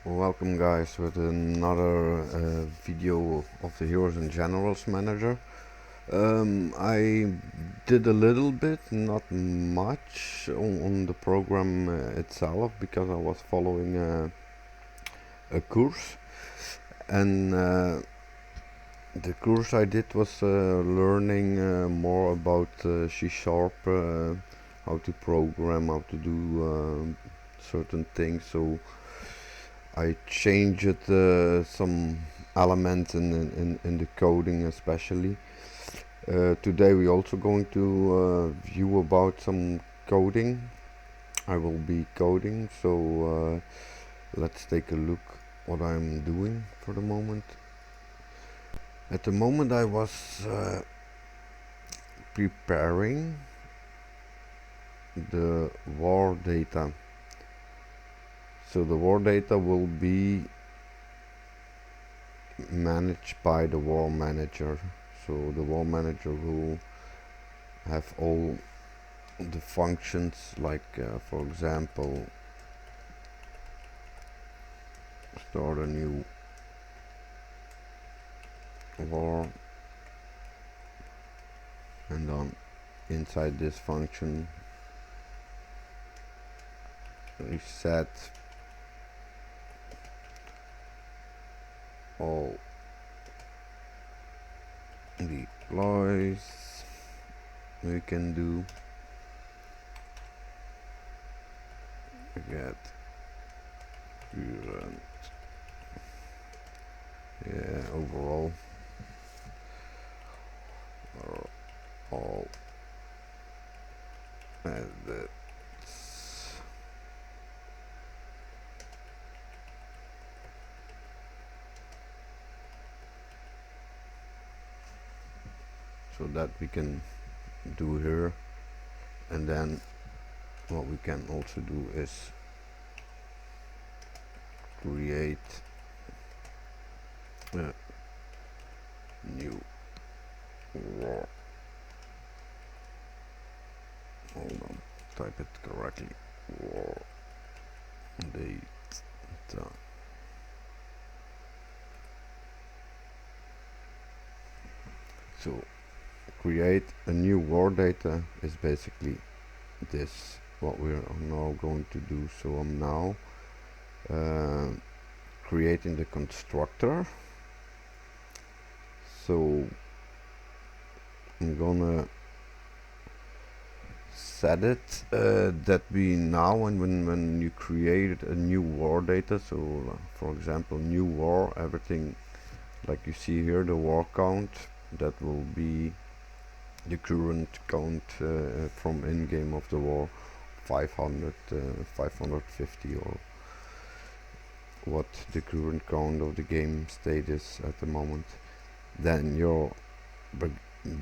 Welcome guys with another video of the Heroes and Generals Manager. I did a little bit, not much on the program itself, because I was following a course, and the course I did was learning more about C#, how to program, how to do certain things. So I changed some elements in the coding especially. Today we're also going to view about some coding. I will be coding, so let's take a look what I'm doing for the moment. At the moment I was preparing the war data. So the war data will be managed by the war manager. So the war manager will have all the functions, like for example, start a new war, and then inside this function reset all deploys we can do, get current, overall are all edits. So that we can do here, and then what we can also do is create a new war. Hold on, type it correctly. War data. So create a new war data is basically this, what we're now going to do. So I'm now creating the constructor. So I'm gonna set it that we now, and when you create a new war data, so for example new war, everything like you see here, the war count, that will be the current count from in-game of the war, 500, 550, or what the current count of the game state is at the moment. Then your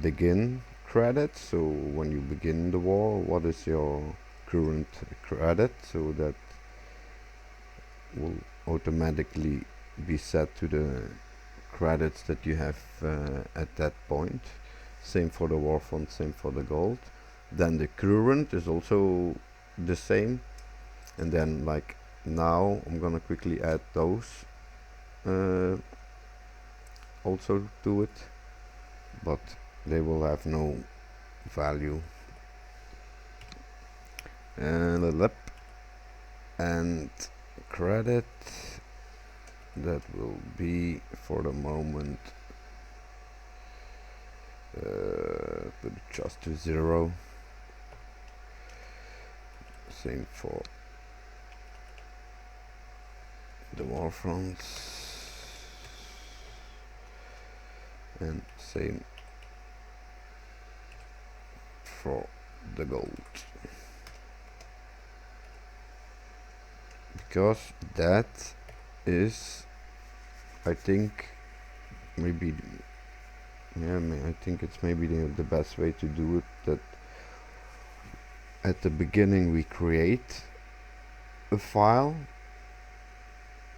begin credit, so when you begin the war, what is your current credit, so that will automatically be set to the credits that you have at that point. Same for the war fund, same for the gold. Then the current is also the same, and then like now I'm gonna quickly add those also to it, but they will have no value. And credit, that will be for the moment put it just to 0. Same for the war fronts, and same for the gold, because that is, I think, maybe, I think it's maybe the best way to do it, that at the beginning we create a file,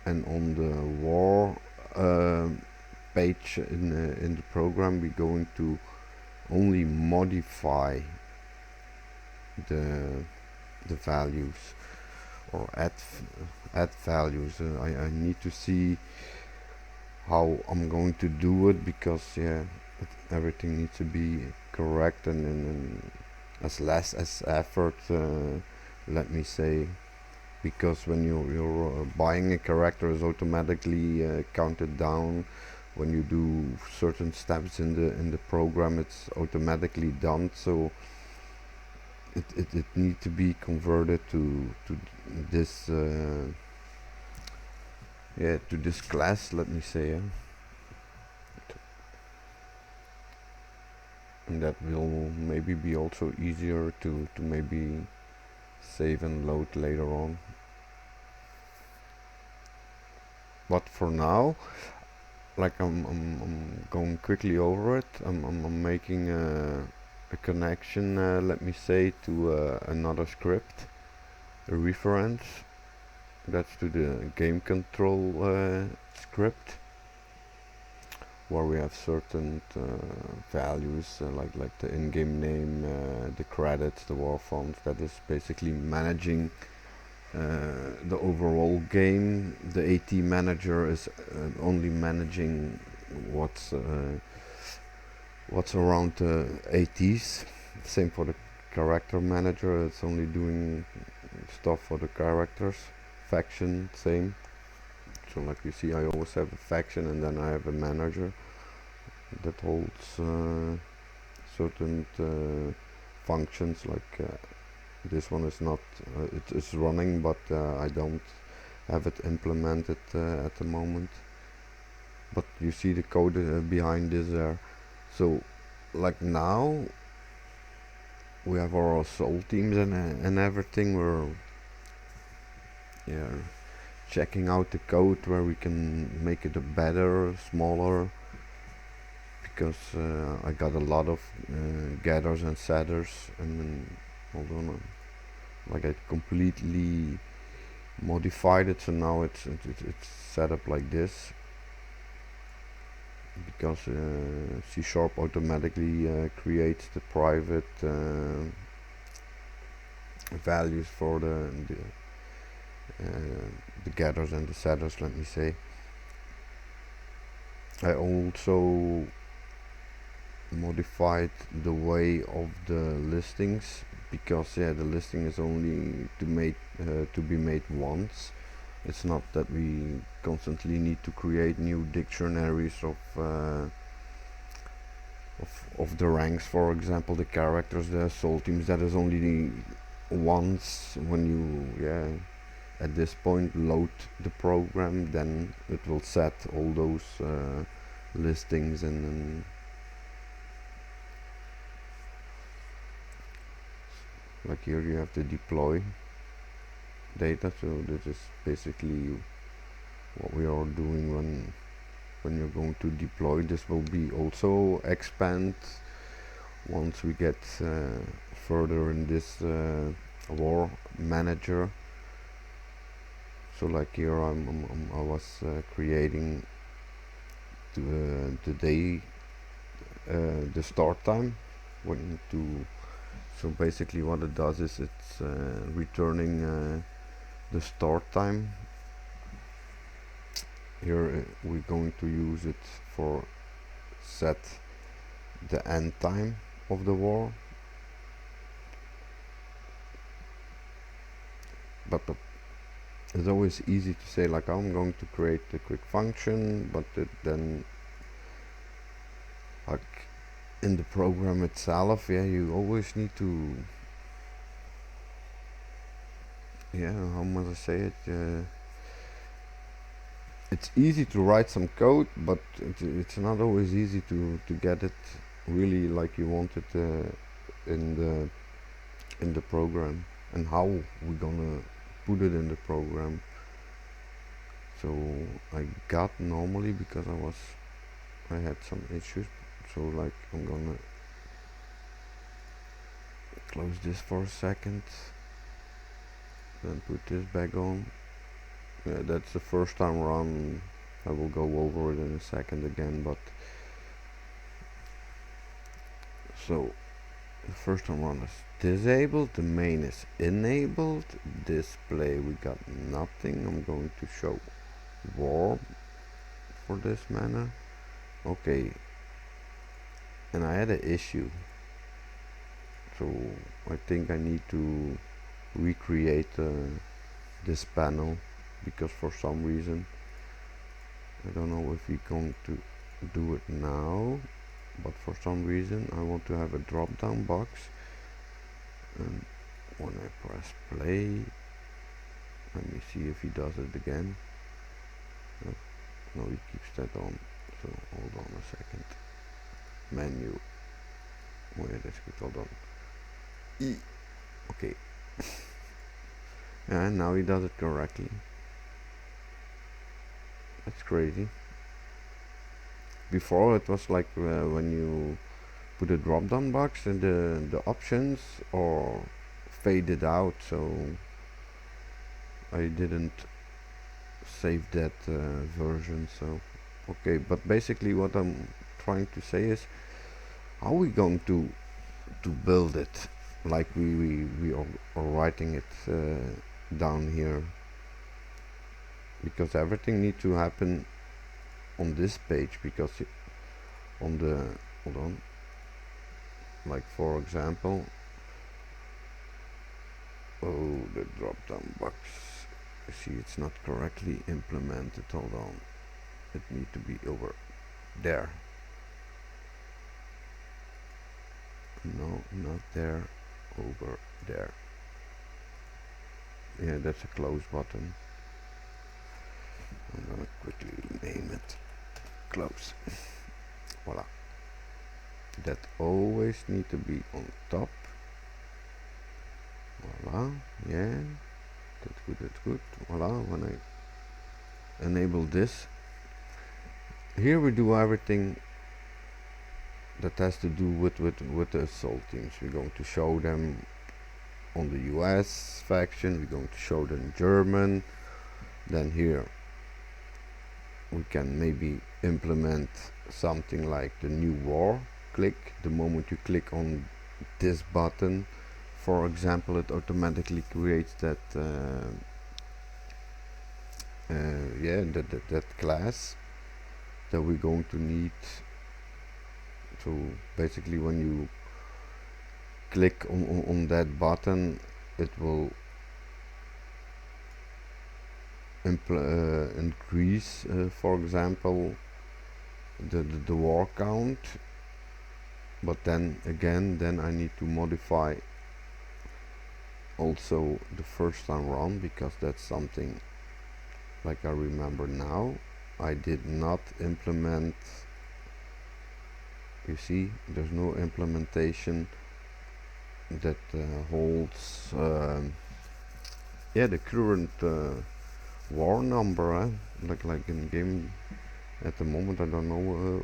and on the war page in the program we're going to only modify the values. or add values. I need to see how I'm going to do it, because everything needs to be correct and as less as effort, let me say, because when you're buying a character is automatically counted down. When you do certain steps in the program, it's automatically done, so it needs to be converted to this to this class, let me say, and that will maybe be also easier to maybe save and load later on. But for now, like I'm going quickly over it. I'm making a connection, let me say, to another script, a reference. That's to the game control script, where we have certain values, like the in-game name, the credits, the war fonts. That is basically managing the overall game. The AT manager is only managing what's around the ATs. Same for the character manager, it's only doing stuff for the characters. Faction, same. So like you see, I always have a faction and then I have a manager that holds certain functions. Like this one is not, it is running, but I don't have it implemented at the moment. But you see the code behind this there. So like now we have our assault teams and everything. We're checking out the code where we can make it a better, smaller, because I got a lot of getters and setters, and then, hold on, like I completely modified it, so now it's set up like this, because C# automatically creates the private values for the getters and the setters, let me say. I also modified the way of the listings, because the listing is only to be made once. It's not that we constantly need to create new dictionaries of the ranks, for example, the characters, the assault teams. That is only once when you at this point load the program, then it will set all those listings, and like here you have the deploy data. So this is basically what we are doing when you're going to deploy. This will be also expand once we get further in this war manager. So like here I was creating the day, the start time, so basically what it does is it's returning the start time. Here we're going to use it for set the end time of the war, but it's always easy to say like I'm going to create a quick function, but then like in the program itself, you always need to, how must I say it, it's easy to write some code, but it's not always easy to get it really like you want it in the program, and how we're gonna put it in the program. So I got normally, because I had some issues, so like I'm gonna close this for a second, then put this back on. That's the first time around. I will go over it in a second again, but so the first one is disabled, the main is enabled, display we got nothing. I'm going to show war for this manner. Okay, and I had an issue, so I think I need to recreate this panel, because for some reason I don't know if we're going to do it now, but for some reason I want to have a drop down box, and when I press play, let me see if he does it again. No, he keeps that on, so hold on a second. Menu, where is it? Hold on. E. Okay. And now he does it correctly. That's crazy. Before it was like when you put a drop down box and the options are faded out, so I didn't save that version. So okay, but basically what I'm trying to say is, how are we going to build it like we are writing it down here, because everything needs to happen on this page, because on the, hold on, like for example, oh, the drop down box, you see it's not correctly implemented. Hold on, it needs to be over there. No, not there, over there. Yeah, that's a close button. I'm gonna quickly name it close. Voila. That always need to be on top. Voila. Yeah, that's good, that's good. Voila. When I enable this, here we do everything that has to do with the assault teams. We're going to show them on the US faction, we're going to show them German. Then here we can maybe implement something like the new war. Click, the moment you click on this button, for example, it automatically creates that yeah, that class that we're going to need. So basically when you click on that button, it will increase, for example, the war count, but then again, then I need to modify also the first time run, because that's something like I remember now I did not implement. You see, there's no implementation that holds yeah, the current war number, like in game at the moment. I don't know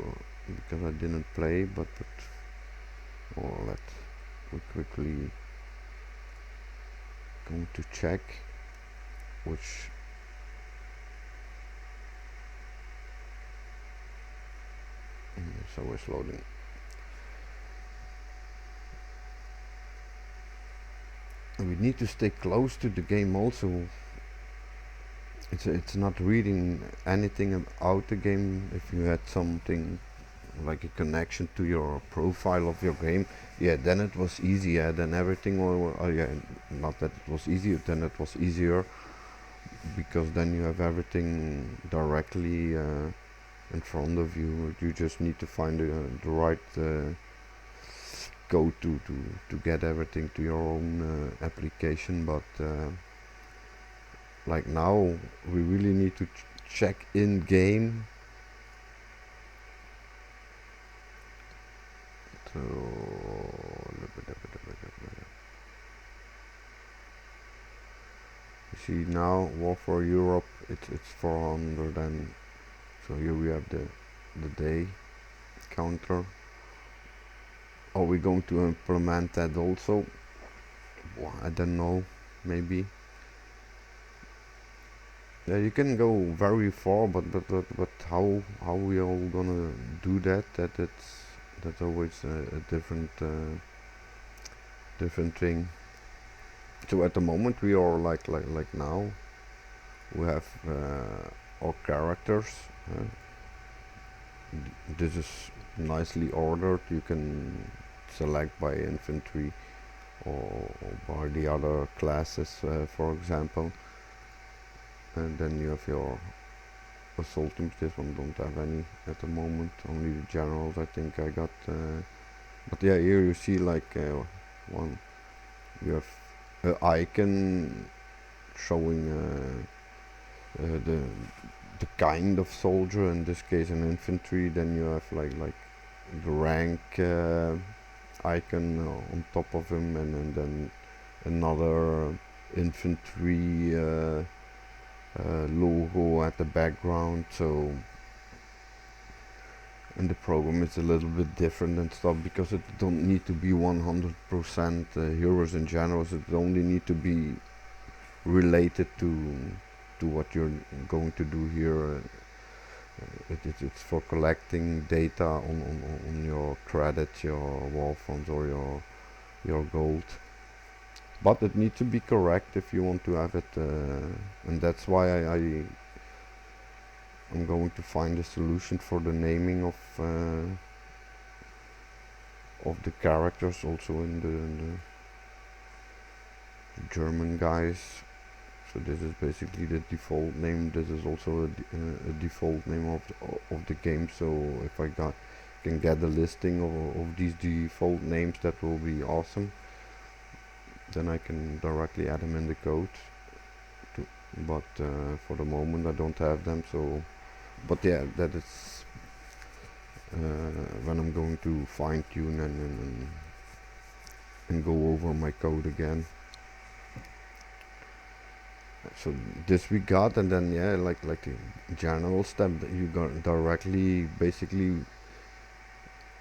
because I didn't play, but or we quickly going to check which so it's loading. And we need to stay close to the game also. It's not reading anything about the game. If you had something like a connection to your profile of your game, yeah, then it was easier. Then everything yeah, not that it was easier, then it was easier, because then you have everything directly in front of you. You just need to find the right code to get everything to your own application. But like now we really need to check in game. So you see now War for Europe, it's 400, and so here we have the day counter. Are we going to implement that also? Well, I don't know, maybe. Yeah, you can go very far, but how we all gonna do that? That's always a different different thing. So at the moment we are like now we have our characters. uh, this is nicely ordered. You can select by infantry or by the other classes, for example, and then you have your assault teams. This one don't have any at the moment, only the generals I think I got, but yeah, here you see like one, you have an icon showing the kind of soldier, in this case an infantry. Then you have like the rank icon on top of him, and then another infantry logo at the background. So in the program it's a little bit different and stuff, because it don't need to be 100% heroes and generals. It only need to be related to what you're going to do here. It's for collecting data on your credits, your war funds, or your gold. But it needs to be correct if you want to have it, and that's why I'm going to find a solution for the naming of the characters, also in the German guys. So this is basically the default name. This is also a default name of the game. So if I can get a listing of these default names, that will be awesome. Then I can directly add them in the code. But for the moment I don't have them. So, but yeah, that is when I'm going to fine tune and go over my code again. So this we got, and then yeah, like the general step that you got directly basically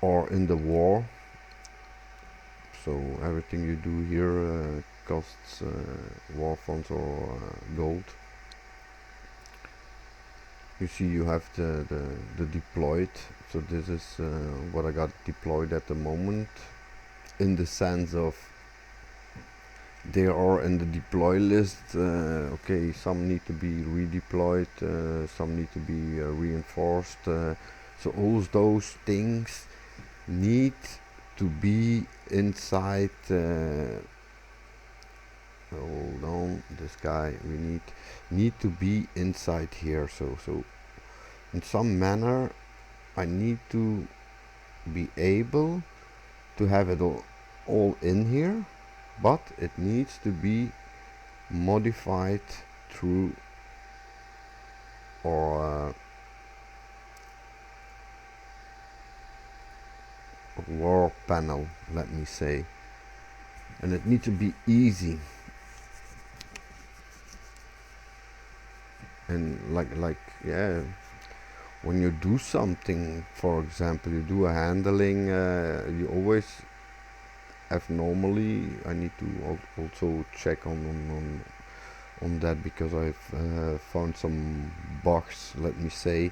are in the war. So everything you do here costs war funds or gold. You see you have the deployed. So this is what I got deployed at the moment, in the sense of they are in the deploy list. Okay, some need to be redeployed, some need to be reinforced. So all need things need to be inside. Hold on, this guy we need to be inside here. So in some manner I need to be able to have it all in here, but it needs to be modified through our war panel, let me say, and it needs to be easy. And like yeah, when you do something, for example you do a handling, you always have, normally I need to also check on that, because I've found some bugs, let me say,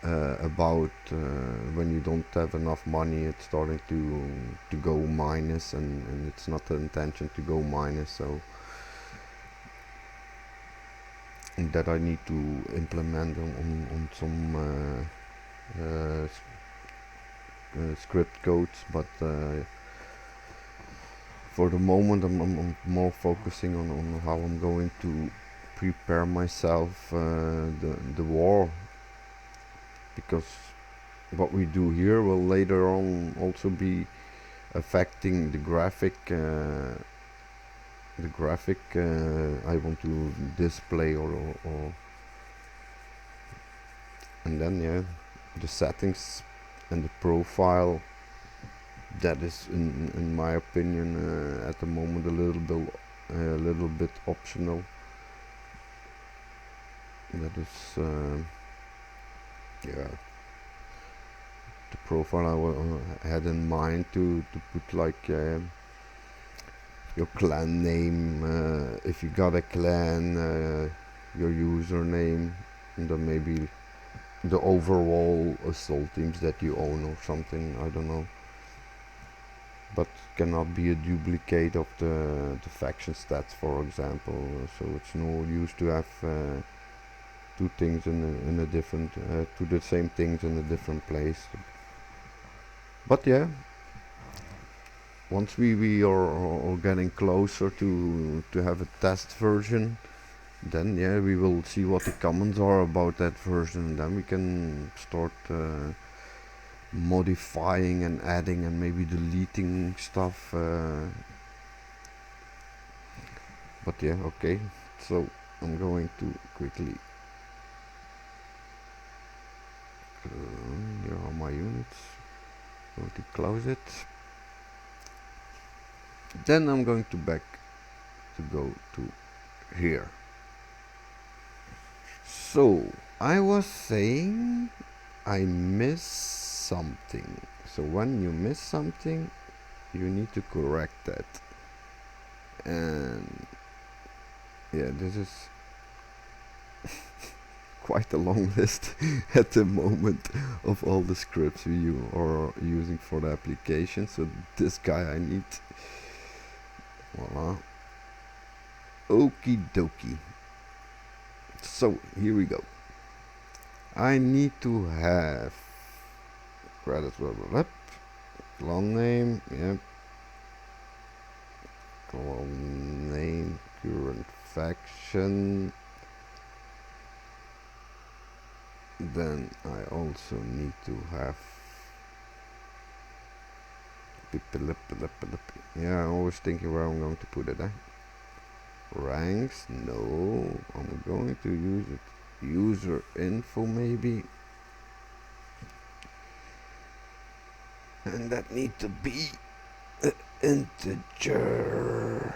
about when you don't have enough money, it's starting to go minus, and it's not the intention to go minus. So that I need to implement on some script codes, but for the moment I'm more focusing on how I'm going to prepare myself the war, because what we do here will later on also be affecting the graphic I want to display, or and then yeah, the settings and the profile, that is in my opinion at the moment a little bit optional. That is yeah, the profile I had in mind to put like your clan name, if you got a clan, your username, and then maybe the overall assault teams that you own or something, I don't know. but cannot be a duplicate of the faction stats, for example. So it's no use to have two things in a different two the same things in a different place. But yeah, once we are getting closer to have a test version, then yeah, we will see what the comments are about that version, and then we can start modifying and adding and maybe deleting stuff. But yeah, okay. So I'm going to quickly here are my units. Going to close it. Then I'm going to go to here. So I was saying I miss something. So when you miss something, you need to correct that. And yeah, this is quite a long list at the moment of all the scripts we are using for the application. So this guy I need. Voila. Okie dokie. So here we go. I need to have credits, blah blah blah. Clone name, yep. Clone name, current faction. Then I also need to have yeah, I'm always thinking where I'm going to put it. Ranks, no, I'm going to use it. User info maybe. And that need to be an integer.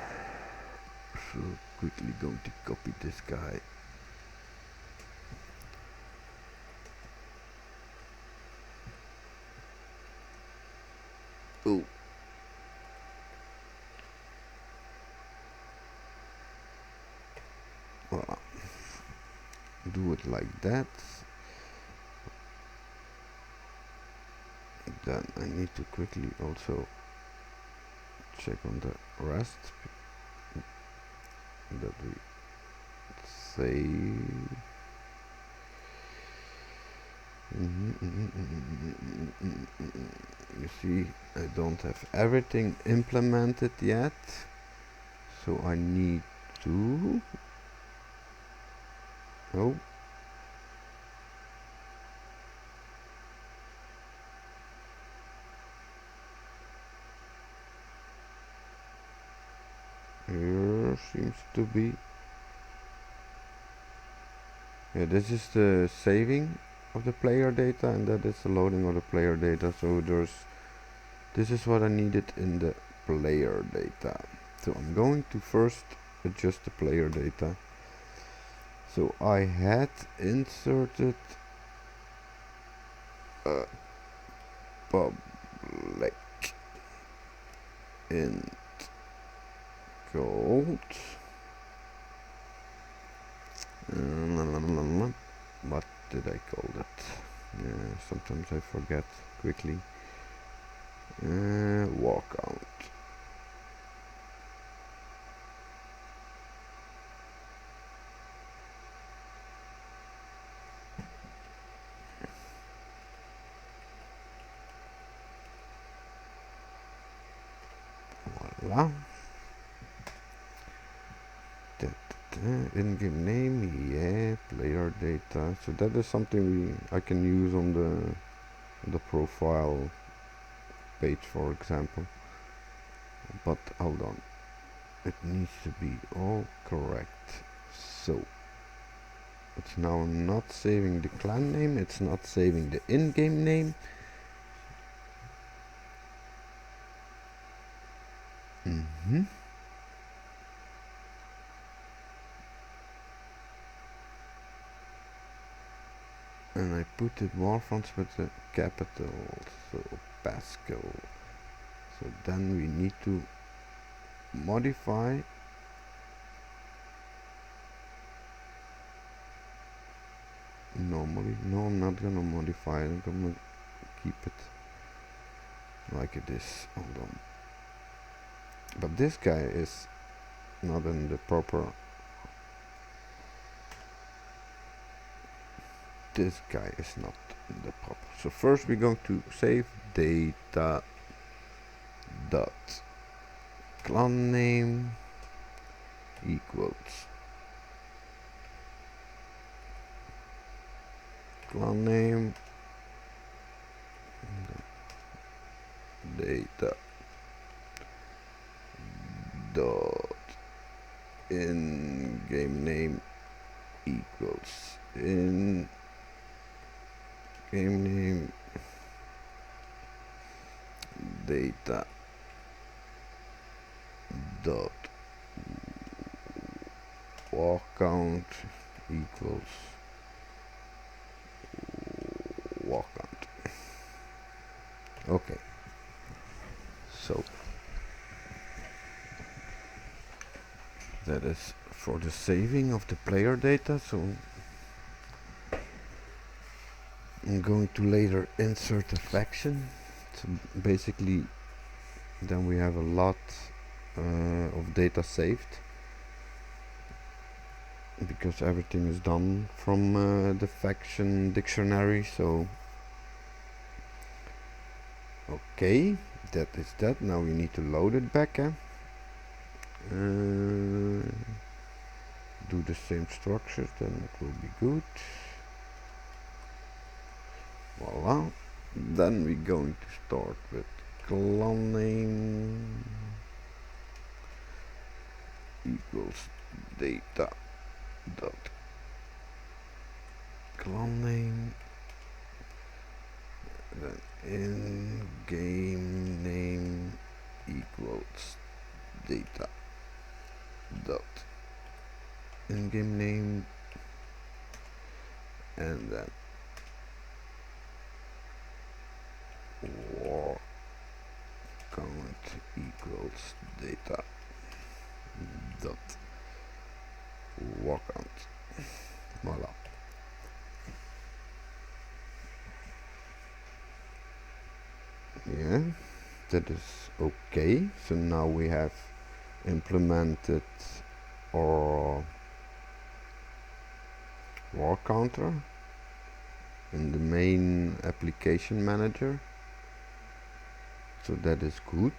So quickly going to copy this guy. Oh. Voilà. Do it like that. Then I need to quickly also check on the rest that we save. You see, I don't have everything implemented yet, so I need to. Oh. Here seems to be. Yeah, this is the saving of the player data, and that is the loading of the player data. So this is what I needed in the player data. So I'm going to first adjust the player data. So I had inserted a public int gold. What did I call it? Sometimes I forget quickly. Walkout. Voila. In-game name, yeah, player data. So that is something I can use on the profile page, for example. But hold on, it needs to be all correct. So it's now not saving the clan name, it's not saving the in-game name. And I put the war fonts with the capital, so Pascal. So then we need to modify normally. No, I'm not gonna modify it, I'm gonna keep it like it is. Hold on. but this guy is not in the proper. This guy is not in the proper. So first we're going to save data dot clan name equals clan name data dot in game name equals in game name data dot walk count equals walk count. Okay, so that is for the saving of the player data. So I'm going to later insert a faction. So basically then we have a lot of data saved, because everything is done from the faction dictionary. So okay, that is that. Now we need to load it back. Do the same structures, then it will be good. Voila. Then we're going to start with clan name equals data dot clan name, then in game name equals data dot in game name, and then war count equals data dot war count. Voila. Yeah, that is okay. So now we have implemented our war counter in the main application manager. So that is good.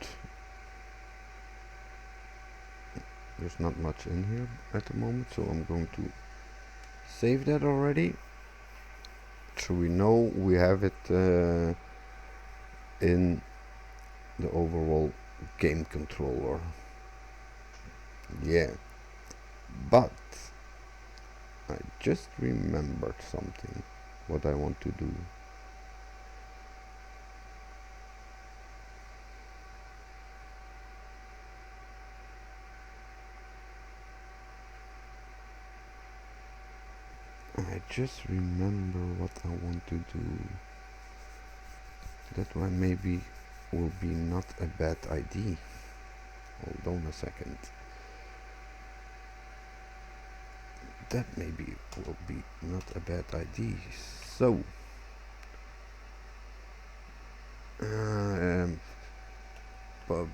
There's not much in here at the moment, so I'm going to save that already, so we know we have it in the overall game controller. Yeah, but I just remembered something what I want to do. I just remember what I want to do. That one maybe will be not a bad idea. Hold on a second. That maybe will be not a bad idea. So public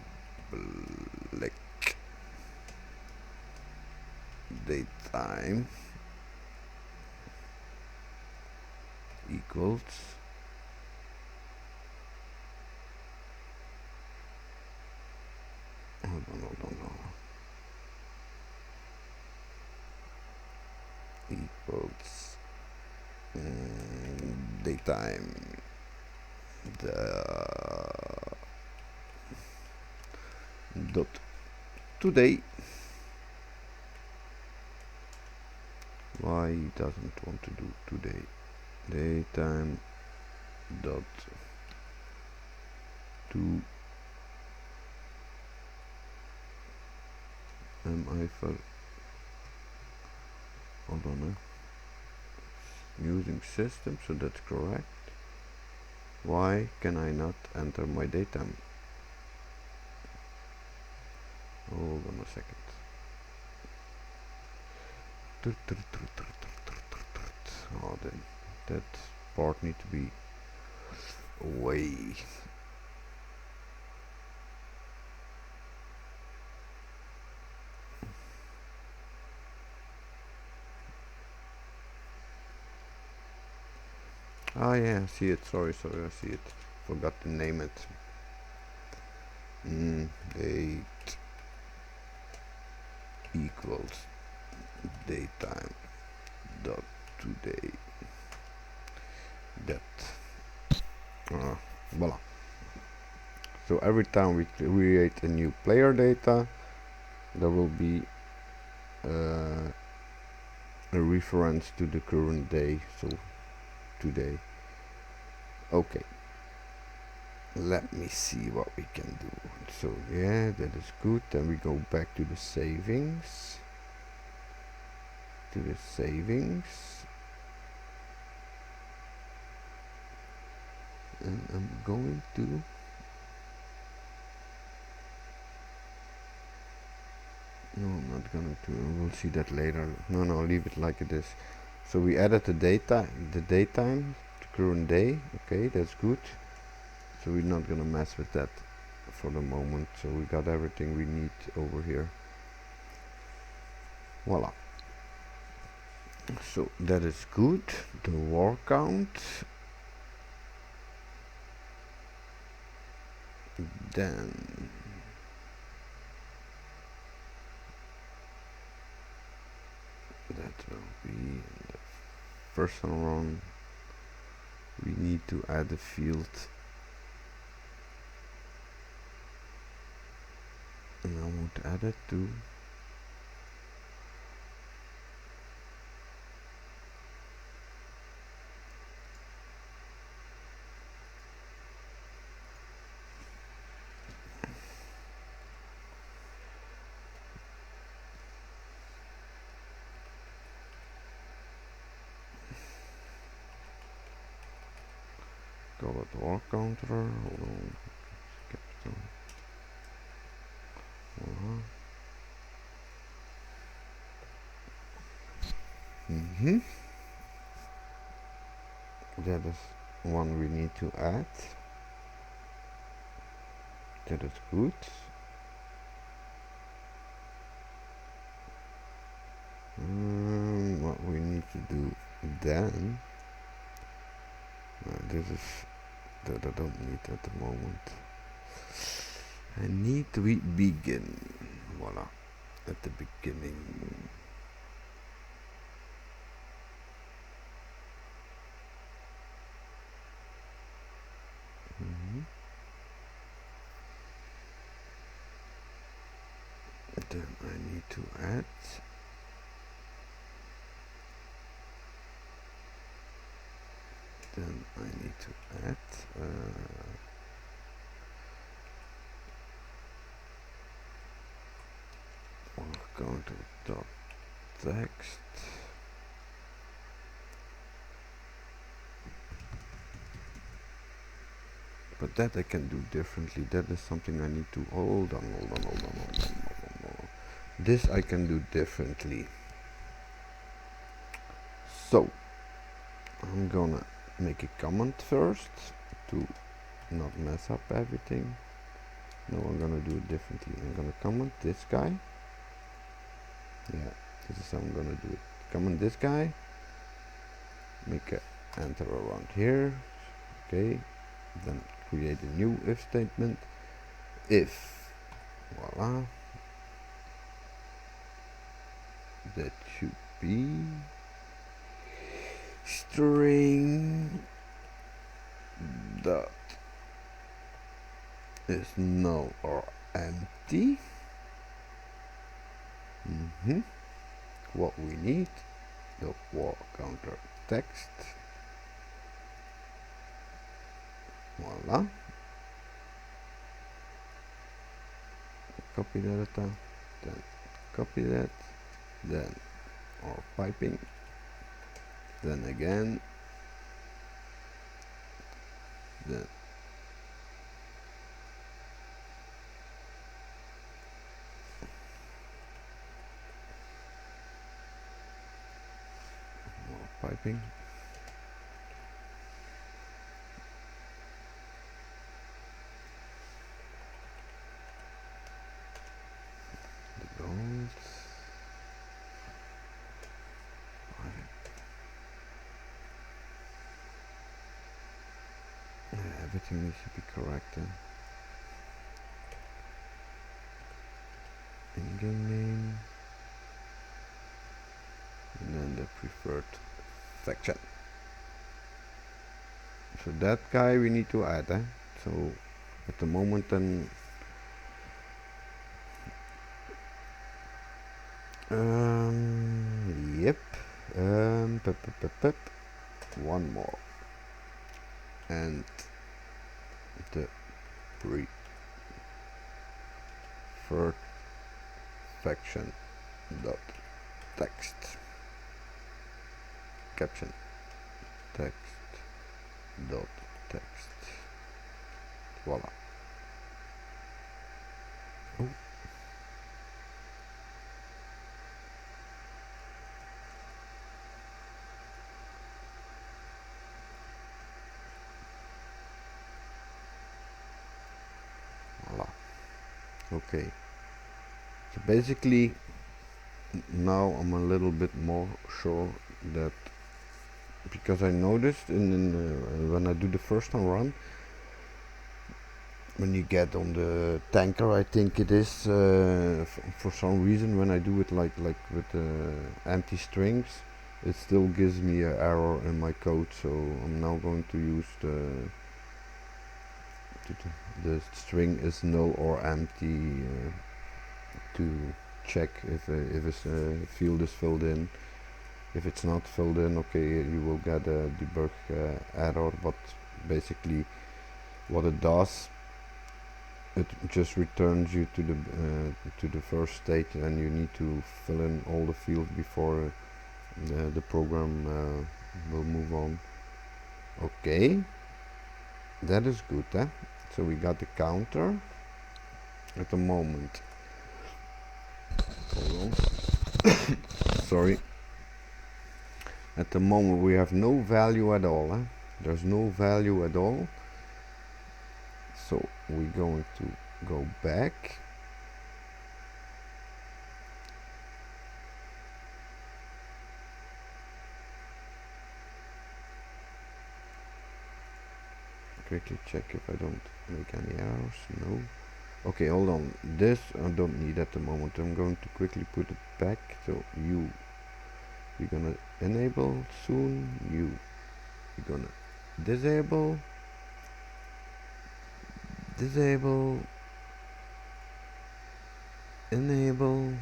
datetime equals hold on. Equals daytime dot today. Why doesn't want to do today? Daytime dot to for hold on, using system, so that's correct. Why can I not enter my datetime? Hold on a second. Oh, then that part needs to be away. Ah yeah, I see it. Sorry, I see it. Forgot to name it. Date equals daytime dot today. That. Voila. So every time we create a new player data, there will be uh, a reference to the current day. So today. Okay. Let me see what we can do. So yeah, that is good. Then we go back to the savings. And I'm going to no, I'm not going to. We'll see that later. No, leave it like it is. So we added the daytime, the current day. Okay, that's good. So we're not gonna mess with that for the moment. So we got everything we need over here. Voila. So that is good. The war count. Then that will be the first one. We need to add a field, and I want to add it to call it war counter. Hold on, capital. That is one we need to add. That is good. What we need to do then, this is that I don't need at the moment. I need to begin. Voila, at the beginning. Then I need to add. Then I need to add. We're going to dot text. But that I can do differently. That is something I need to hold on. This I can do differently. So I'm gonna make a comment first to not mess up everything. No, I'm gonna do it differently. I'm gonna comment this guy. Yeah, this is how I'm gonna do it. Comment this guy. Make a enter around here. Okay. Then create a new if statement. If, voila, that should be string dot is null or empty. What we need, the war counter text. Voila. Copy that data, then copy that, then our piping, then again, then more piping. The goals. everything needs to be correct. In-game name, and then the preferred section. So that guy we need to add. So at the moment then yep. One more, and the preferred section dot text caption text dot text. Voila. Oh. Voila. Okay. So basically now I'm a little bit more sure that, because I noticed when I do the first time run, when you get on the tanker, I think it is, for some reason when I do it like with empty strings, it still gives me an error in my code. So I'm now going to use the string is null or empty to check if a field is filled in. If it's not filled in, okay, you will get a debug error, but basically what it does, it just returns you to the first state, and you need to fill in all the fields before the program will move on. Okay, that is good. So we got the counter at the moment. Hold on. Sorry. At the moment we have no value at all. There's no value at all. So we're going to go back. Quickly check if I don't make any errors. No. Okay, hold on. This I don't need at the moment. I'm going to quickly put it back. So we're gonna enable soon. We're gonna disable, enable.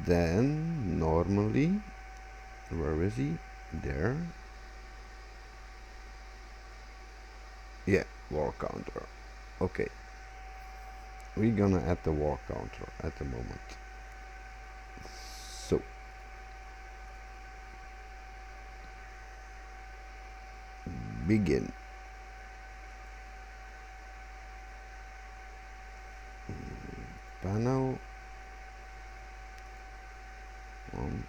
Then normally, where is he? There. Yeah, war counter. Okay, we're gonna add the war counter at the moment. So begin. Panel on.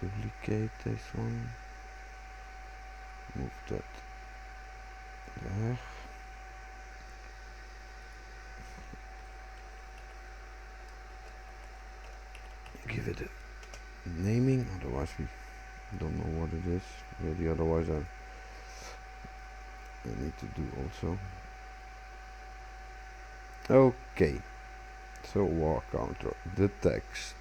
Duplicate this one. Move that there. Give it a naming, otherwise we don't know what it is. Maybe otherwise I need to do also. Okay, so war counter, the text.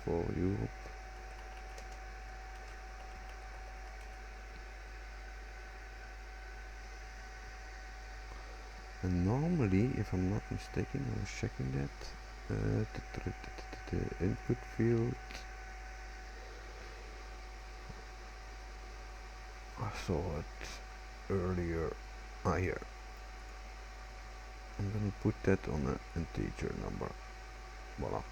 For Europe. And normally, if I'm not mistaken, I was checking that, the input field, I saw it earlier. Here. I'm gonna put that on an integer number. Voila.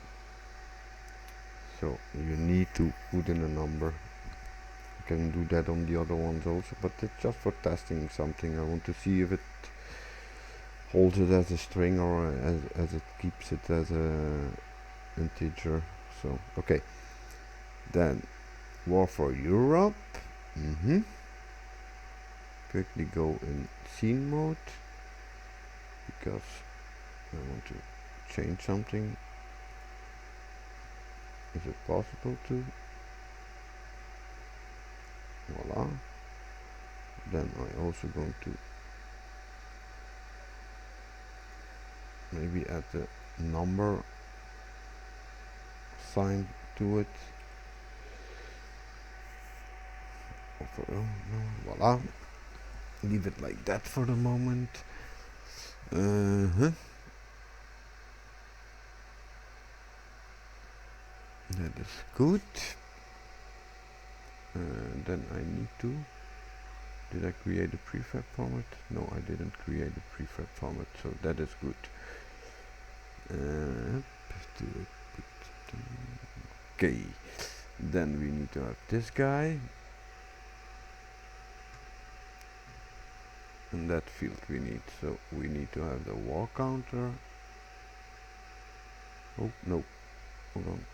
So you need to put in a number. You can do that on the other ones also, but it's just for testing something. I want to see if it holds it as a string or as it keeps it as a integer. So okay, then war for Europe. quickly go in scene mode because I want to change something. Is it possible to? Voila. Then I also going to maybe add the number sign to it. Voila. Leave it like that for the moment. That is good. Then I need to. Did I create a prefab format? No, I didn't create a prefab format, so that is good. Okay, then we need to have this guy. And that field we need, so we need to have the wall counter. Oh, no, hold on.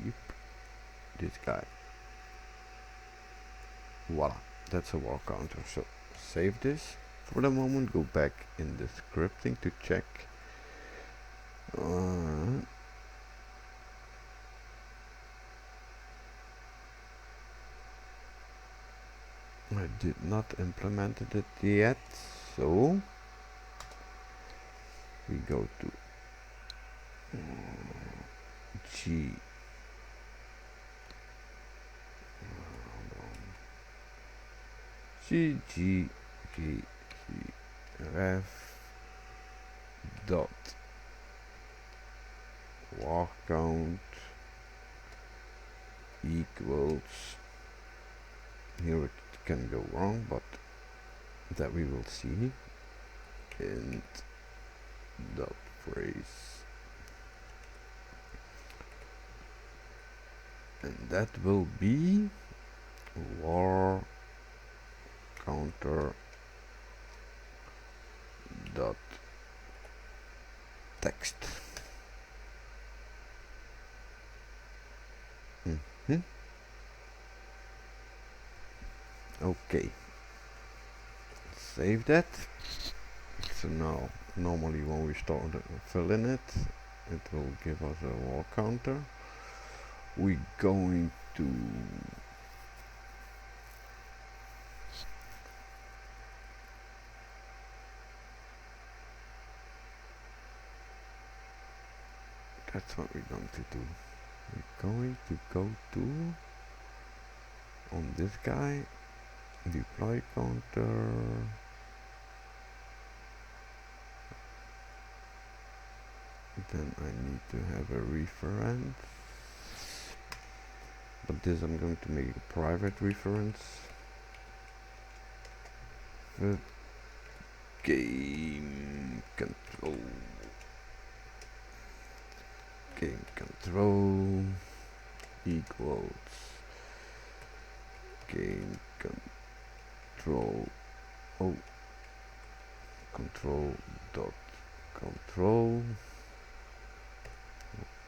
Yep, this guy. Voila, that's a wall counter. So save this for the moment, go back in the scripting to check. I did not implement it yet, so we go to G. G ref dot wall count equals, here it can go wrong, but that we will see, int dot phrase, and that will be war counter dot text. Okay, save that. So now normally when we start fill in it, it will give us a wall counter. We're going to that's what we're going to do. We're going to go to, on this guy, deploy counter, then I need to have a reference, but this I'm going to make a private reference. The game control equals game control control dot control.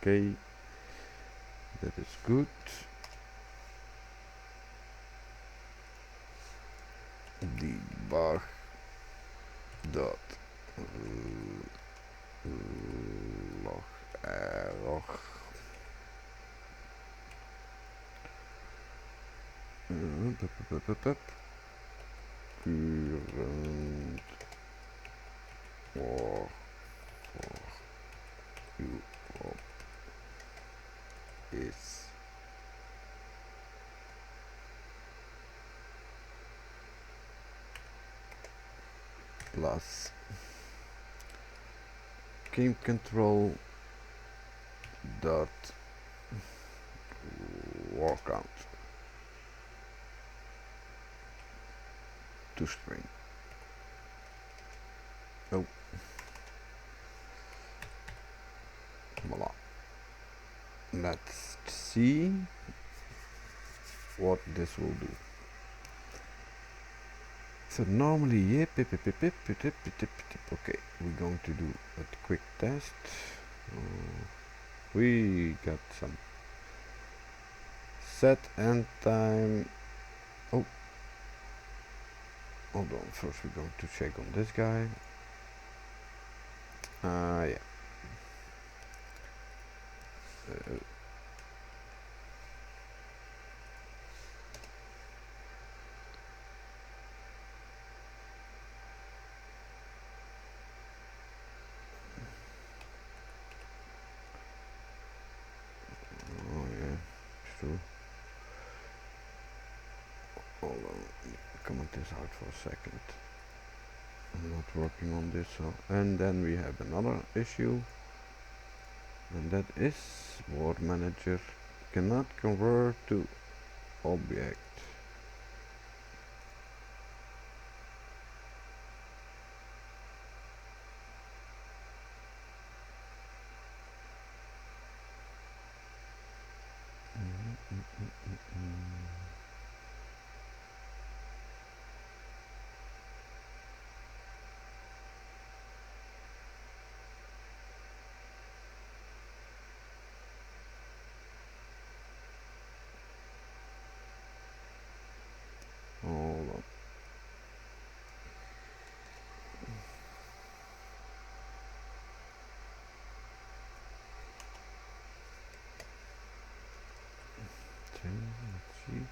Okay, that is good. Debug dot log error current or for Europe is plus game control dot war count to string. Oh, voila. Let's see what this will do. So normally, okay, we're going to do a quick test. We got some set end time. Oh, hold on, first we're going to check on this guy. Yeah. Uh, oh yeah, it's true. Hold on, comment this out for a second. I'm not working on this, so and then we have another issue, and that is word manager cannot convert to object. Hold on. Let's see.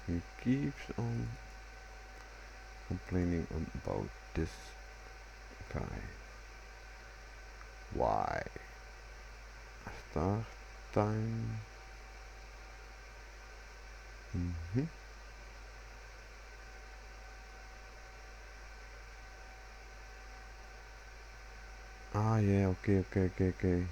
He keeps on complaining about this guy. Why? Start time. Ah, yeah, okay. Okay.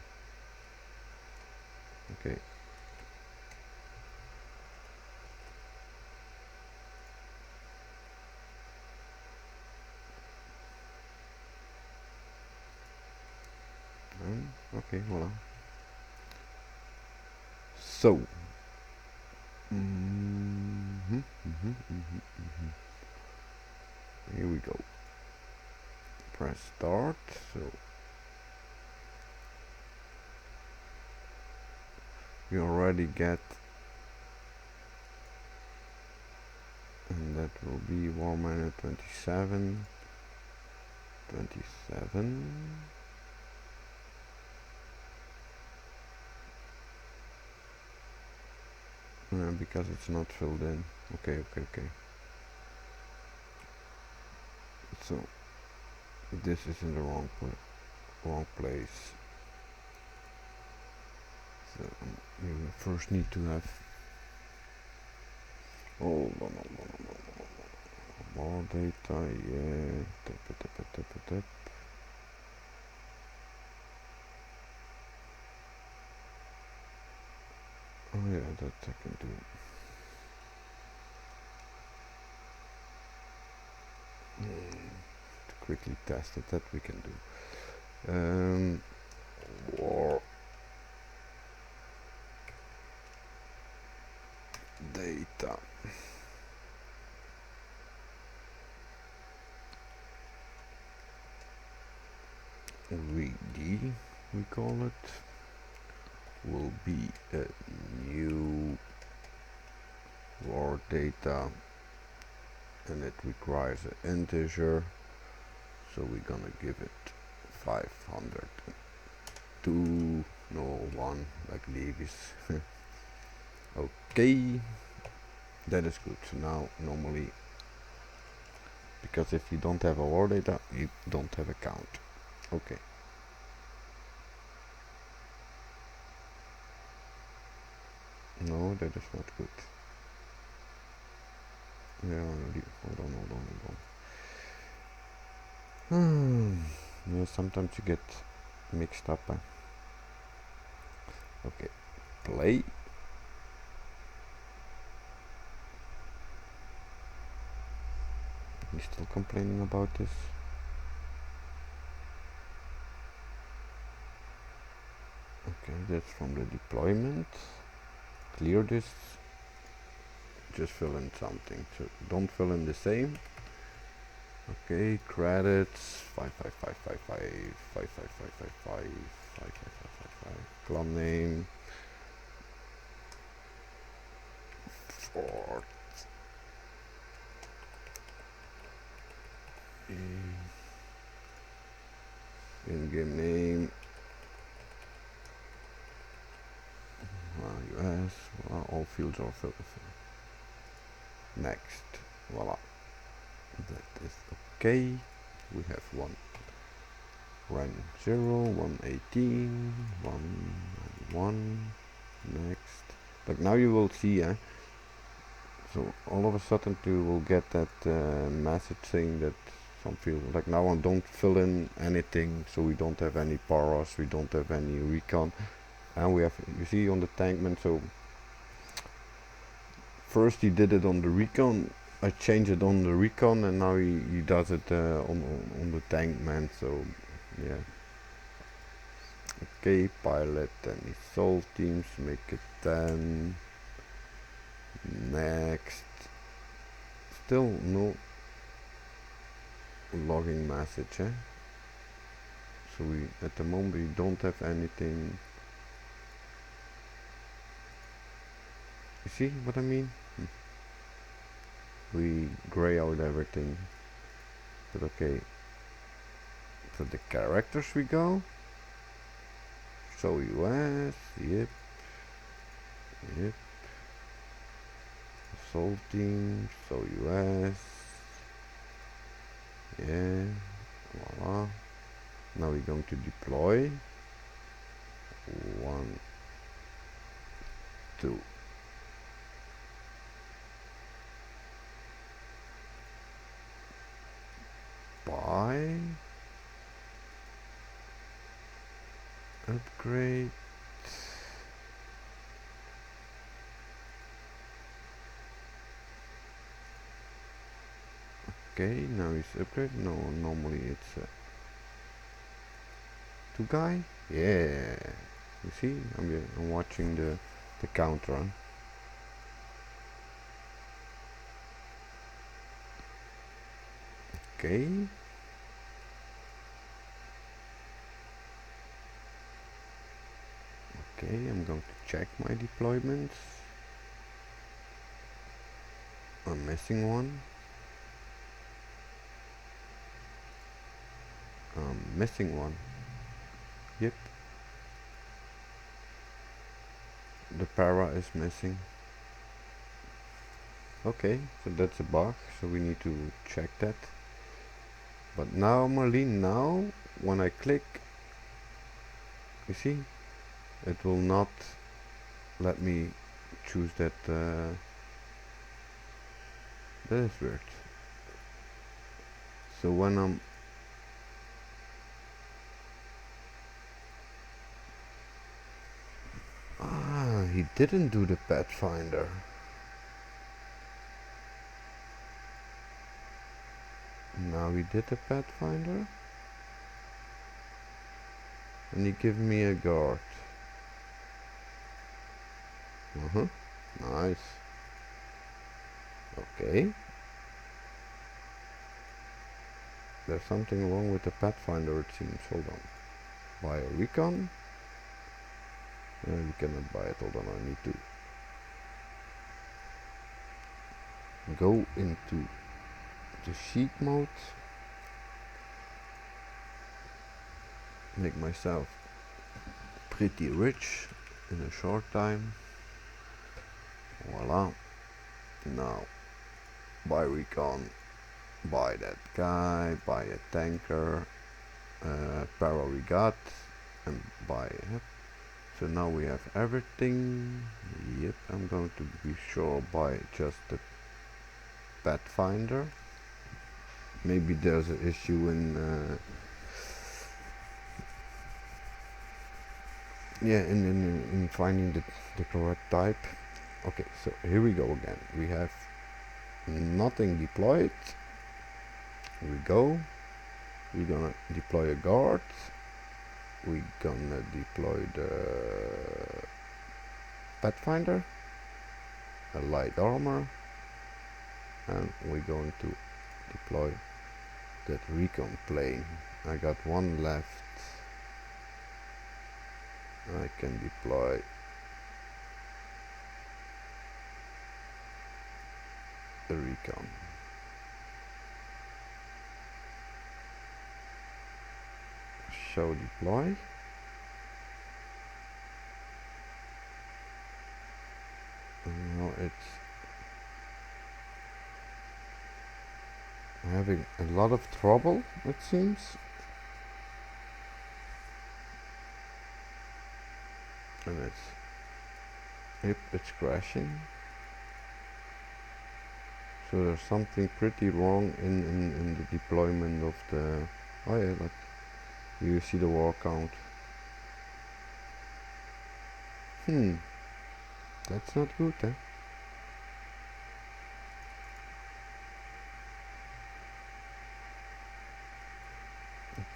Okay, hold on. So, here we go. Press start. So we already get, and that will be 1 minute 27. Because it's not filled in. Okay. So this is in the wrong place. So you first need to have. Hold on. More data, yeah. Tap. Oh yeah, that I can do. To quickly test it, that we can do. War data. VD, we call it, will be a new war data, and it requires an integer, so we're gonna give it 502, no 1 like Davis. Okay, that is good. So now normally, because if you don't have a war data, you don't have a count. Okay. No, that is not good. Yeah, hold on. Yeah, sometimes you get mixed up. Okay, play. He's still complaining about this. Okay, that's from the deployment. Clear this. Just fill in something. So don't fill in the same. Okay, credits 55555 55555 clan name Export. In-game name. US. Well, all fields are filled. Next. Voila. That is okay. We have one run 0, 118, 1, next. Like now you will see, so all of a sudden you will get that message saying that some field, like now I don't fill in anything, so we don't have any paras, we don't have any recon, and we have, you see on the tankman, so first he did it on the recon, I changed it on the recon, and now he does it on the tankman, so yeah. Okay, pilot and solve teams, make it 10. Next. Still no logging message, eh? So we, at the moment, we don't have anything. You see what I mean? We gray out everything. But okay. For the characters we go. Show US, yep. Yep. Solve team, show US. Yeah. Voila. Now we're going to deploy. 1, 2. Buy. Upgrade. Okay, now it's upgrade. No, normally it's 2 guy. Yeah, you see, I'm watching the counter. Huh? Okay. Okay, I'm going to check my deployments. I'm missing one. I'm missing one. Yep. The para is missing. Okay, so that's a bug, so we need to check that. But now, Marlene, now when I click, you see, it will not let me choose that. That is weird. So when I'm he didn't do the Pathfinder. Now he did the Pathfinder. And he gave me a guard. Nice. Okay. There's something wrong with the Pathfinder, it seems. Hold on. Buy a recon. We cannot buy it. Hold on, I need to go into the sheet mode. Make myself pretty rich in a short time. Voila. Now, buy recon. Buy that guy. Buy a tanker. Para we got. And buy it. So now we have everything. Yep, I'm going to be sure buy just the Pathfinder. Maybe there's an issue in in finding the correct type. Okay, so here we go again. We have nothing deployed. We go. We're gonna deploy a guard. We're gonna deploy the Pathfinder, a light armor, and we're going to deploy that recon plane. I got one left. I can deploy the recon. Show deploy. And now it's having a lot of trouble, it seems. And it's crashing. So there's something pretty wrong in the deployment of the... Oh yeah, look. You see the wall count. That's not good, eh?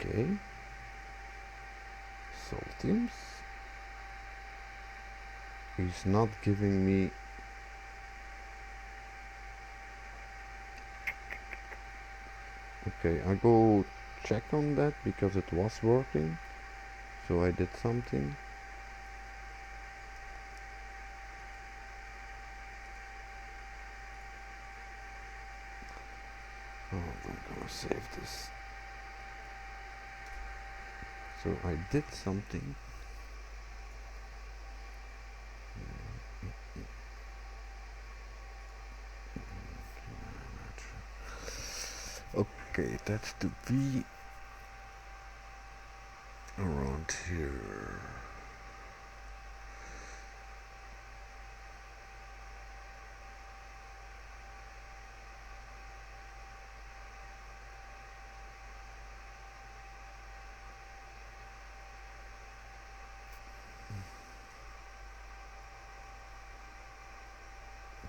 Okay. Soul teams. He's not giving me... Okay, I go check on that because it was working. So I did something. Oh, I'm gonna save this. So I did something. Okay, that's to be around here.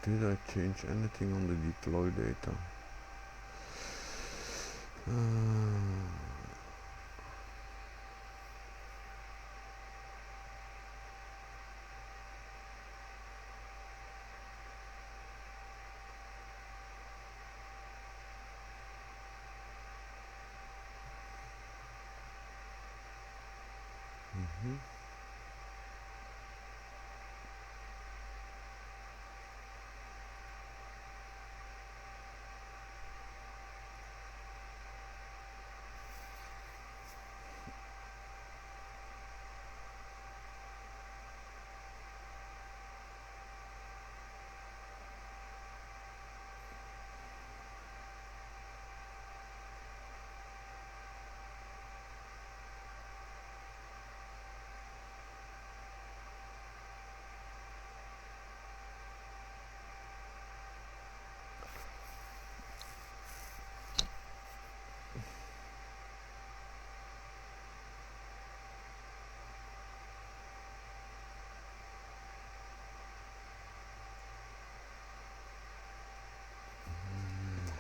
Did I change anything on the deploy data?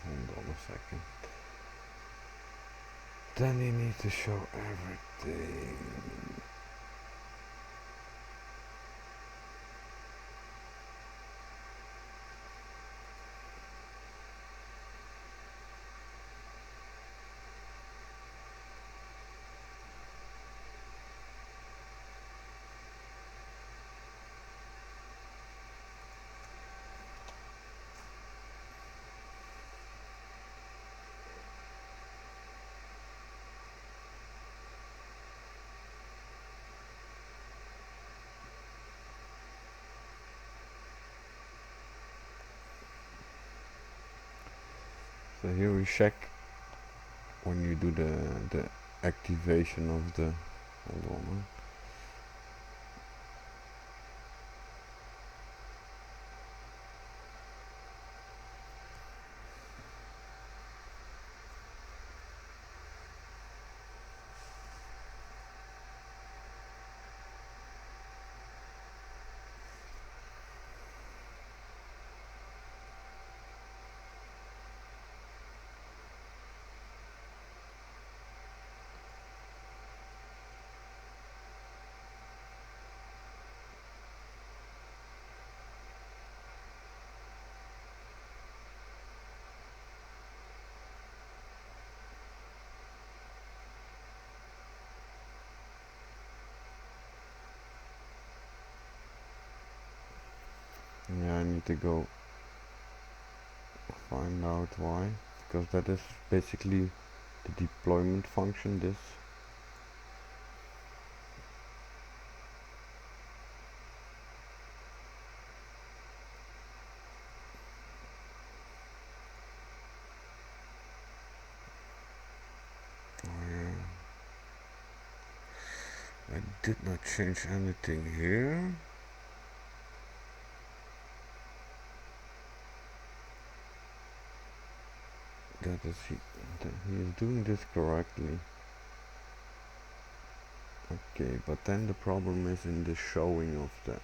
Hold on a second. Then you need to show everything. So here we check when you do the activation of the... Hold on. Yeah, I need to go find out why, because that is basically the deployment function. This I did not change anything here. That he is doing this correctly. Okay, but then the problem is in the showing of the.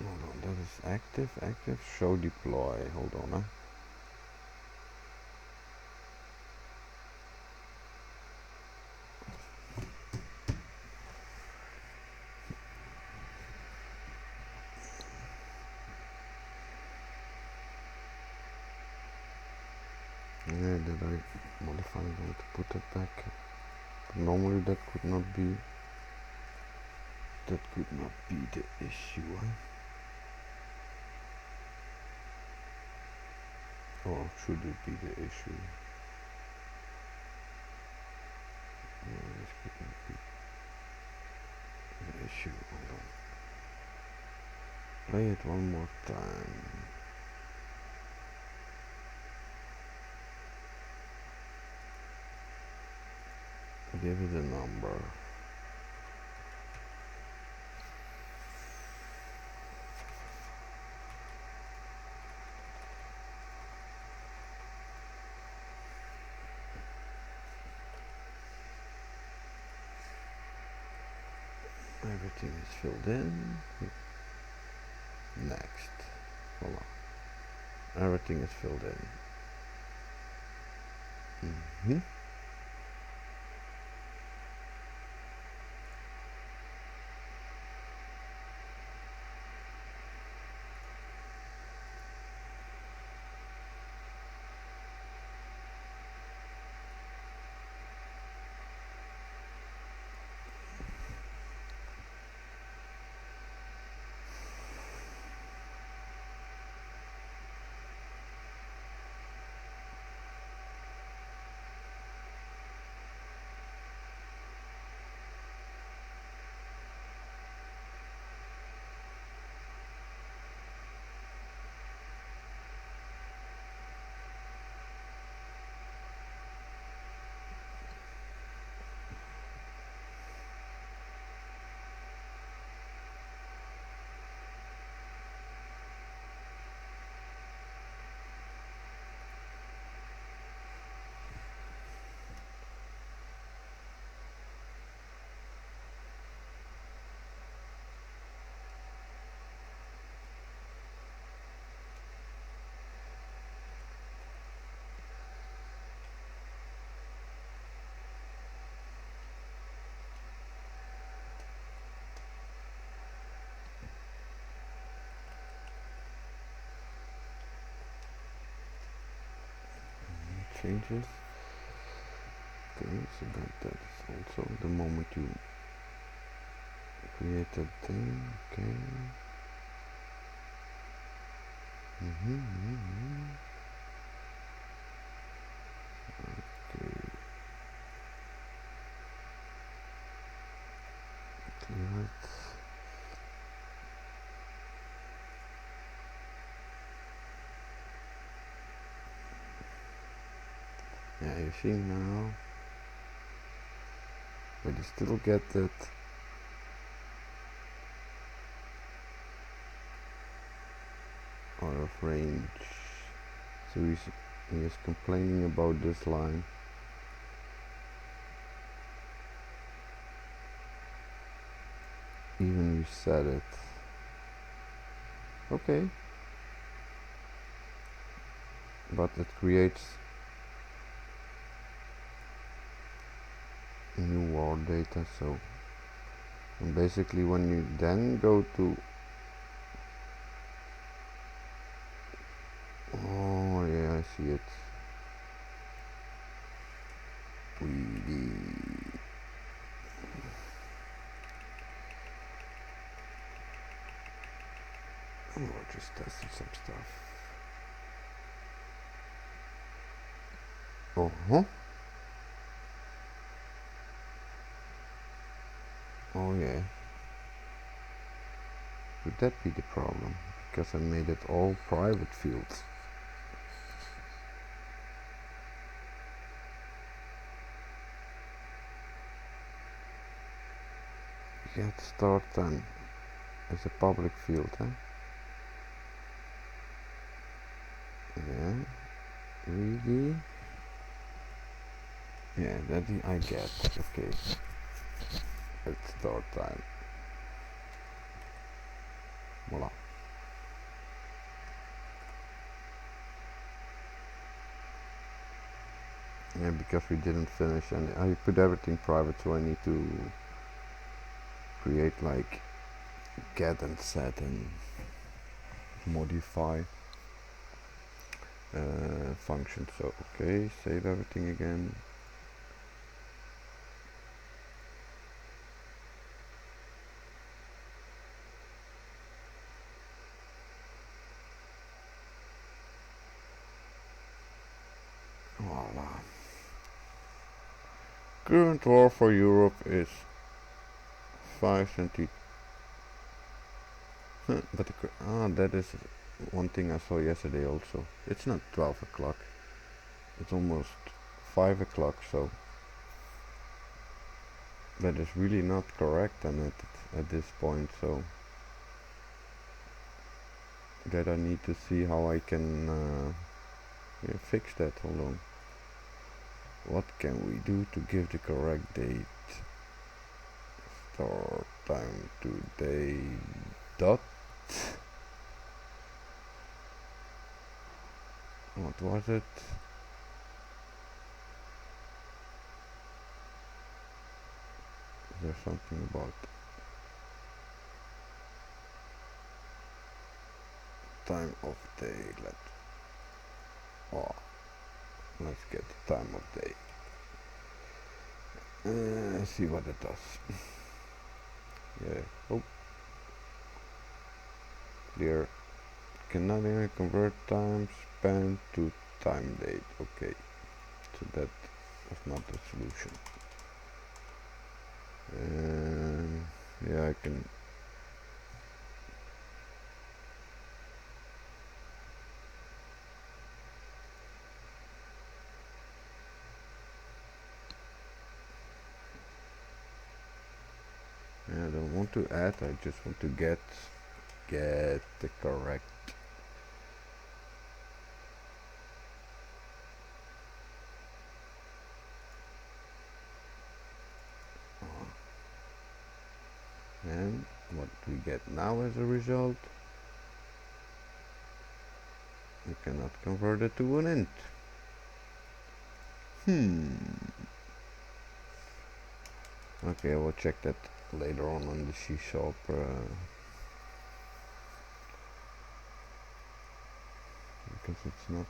Hold on, that is active, show deploy. Hold on, Yeah, did I modify that to put it back? But normally that could not be. That could not be the issue, Or should it be the issue? No, this could not be the issue. Hold on. Play it one more time. Give it a number. Everything is filled in. Next. Voila. Everything is filled in. Changes. Okay, so that is also the moment you create that thing. Okay. Okay. Clear it. Yeah, you see now, but you still get that out of range. So he is complaining about this line. Even reset it. Okay. But it creates new world data, so and basically when you then go to oh yeah, I see it. We're just testing some stuff. Uh-huh. Oh yeah. Could that be the problem? Because I made it all private fields. Get start time as a public field, huh? Yeah. Really? Yeah, that I get. Okay. Let's start time. Voila. Yeah, because we didn't finish and I put everything private, so I need to create like get and set and modify function. So okay, save everything again. Voila. Current war for Europe is 5 centi. But that is one thing I saw yesterday also. It's not 12 o'clock. It's almost 5 o'clock, so that is really not correct and at this point, so that I need to see how I can yeah, fix that. Hold on. What can we do to give the correct date? Start time today dot. What was it? Is there something about time of day? Let's get the time of day. See what it does. Yeah. Oh, clear. Cannot even convert time span to time date. Okay, so that was not the solution. Yeah, I can. Yeah, I don't want to add. I just want to get the correct. And what we get now as a result, we cannot convert it to an int. Okay, I will check that later on the C#. Because it's not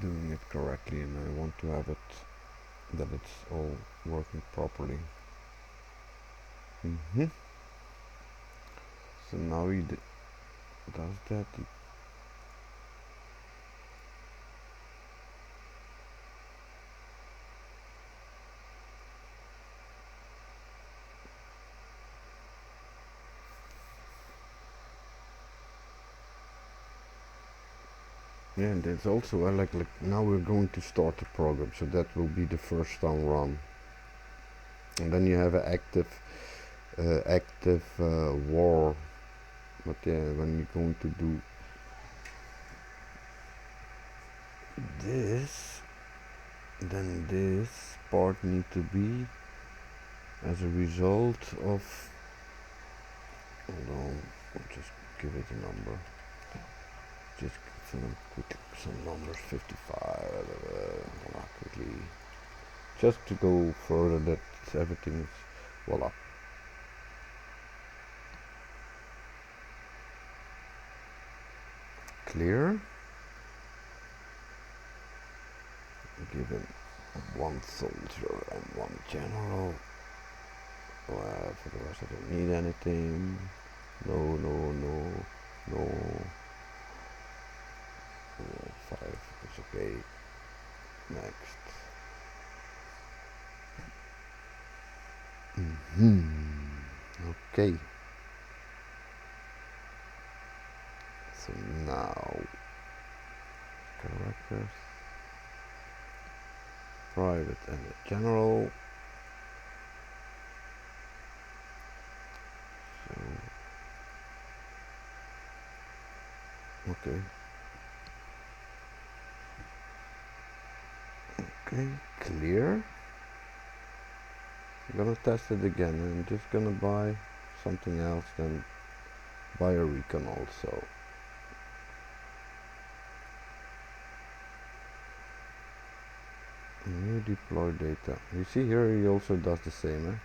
doing it correctly and I want to have it that it's all working properly. So now he does that. Yeah, and there's also like now we're going to start the program, so that will be the first time run, and then you have an active war. But yeah, when you're going to do this, then this part need to be as a result of. Hold on, I'll just give it a number. Just some numbers. 55. Quickly, just to go further. That everything is voila. Clear. Given one soldier and one general. For the rest I don't need anything. No, no, no, no. 5 is okay. Next. Okay. So now characters, private and general. So okay. Okay, clear. I'm gonna test it again. I'm just gonna buy something else, then buy a recon also. New deploy data. You see here he also does the same,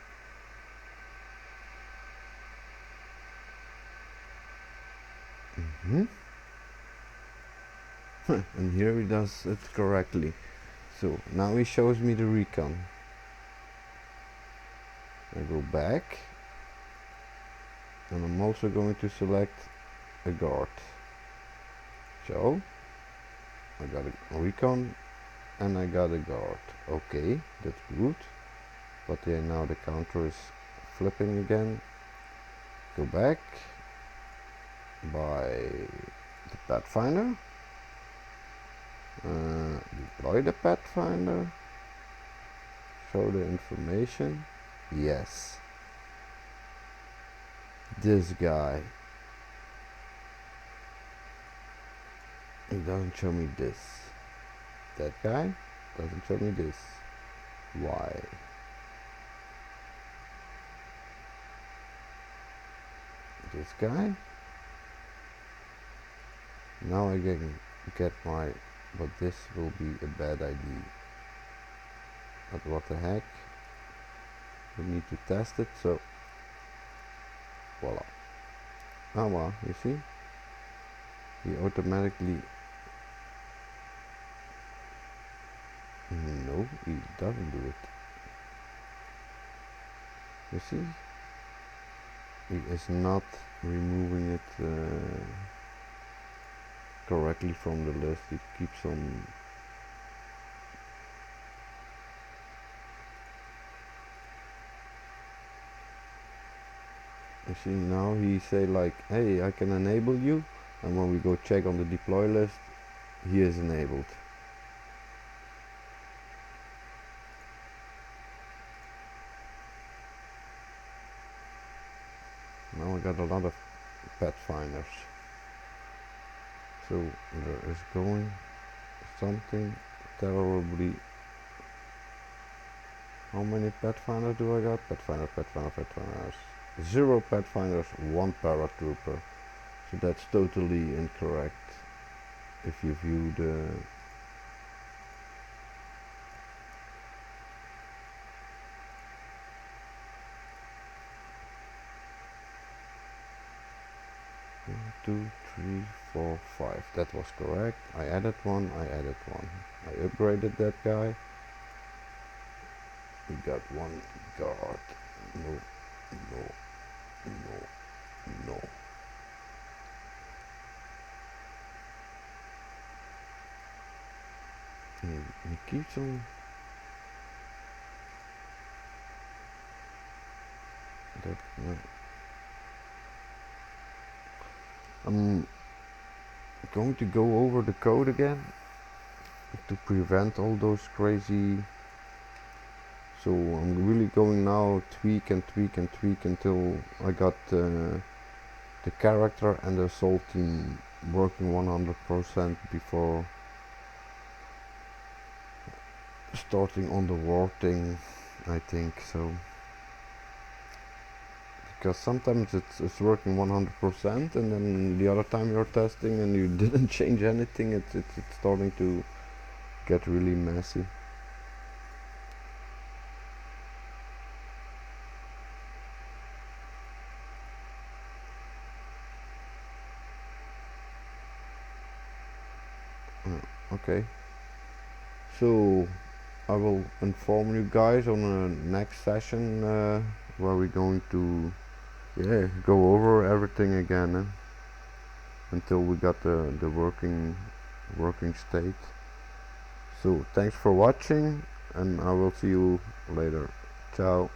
eh? And here he does it correctly. So now he shows me the recon. I go back, and I'm also going to select a guard. So I got a recon and I got a guard. Okay, that's good. But yeah, now the counter is flipping again. Go back, buy the Pathfinder, deploy the Pathfinder, show the information. Yes, this guy. He doesn't show me this. That guy doesn't show me this. Why? This guy. Now I can get my, but this will be a bad idea. But what the heck? We need to test it, so voila. Ah well, you see? He automatically, no, he doesn't do it. You see? He is not removing it correctly from the list. It keeps on. You see, now he say like, hey, I can enable you, and when we go check on the deploy list, he is enabled. Now I got a lot of Pathfinders. So there is going something terribly. How many Pathfinders do I got? Pathfinders. 0 Pathfinders, 1 paratrooper. So that's totally incorrect. If you view the one, 2, 3, 4, 5. That was correct. I added one. I upgraded that guy. We got one guard. No, no, no, no. He keeps on. That, no. I'm going to go over the code again to prevent all those crazy. So I'm really going now tweak until I got the character and the assault team working 100% before starting on the war thing, I think. So because sometimes it's working 100% and then the other time you're testing and you didn't change anything, it's starting to get really messy. Okay, so I will inform you guys on the next session where we're going to yeah, go over everything again until we got the working state. So thanks for watching, and I will see you later. Ciao.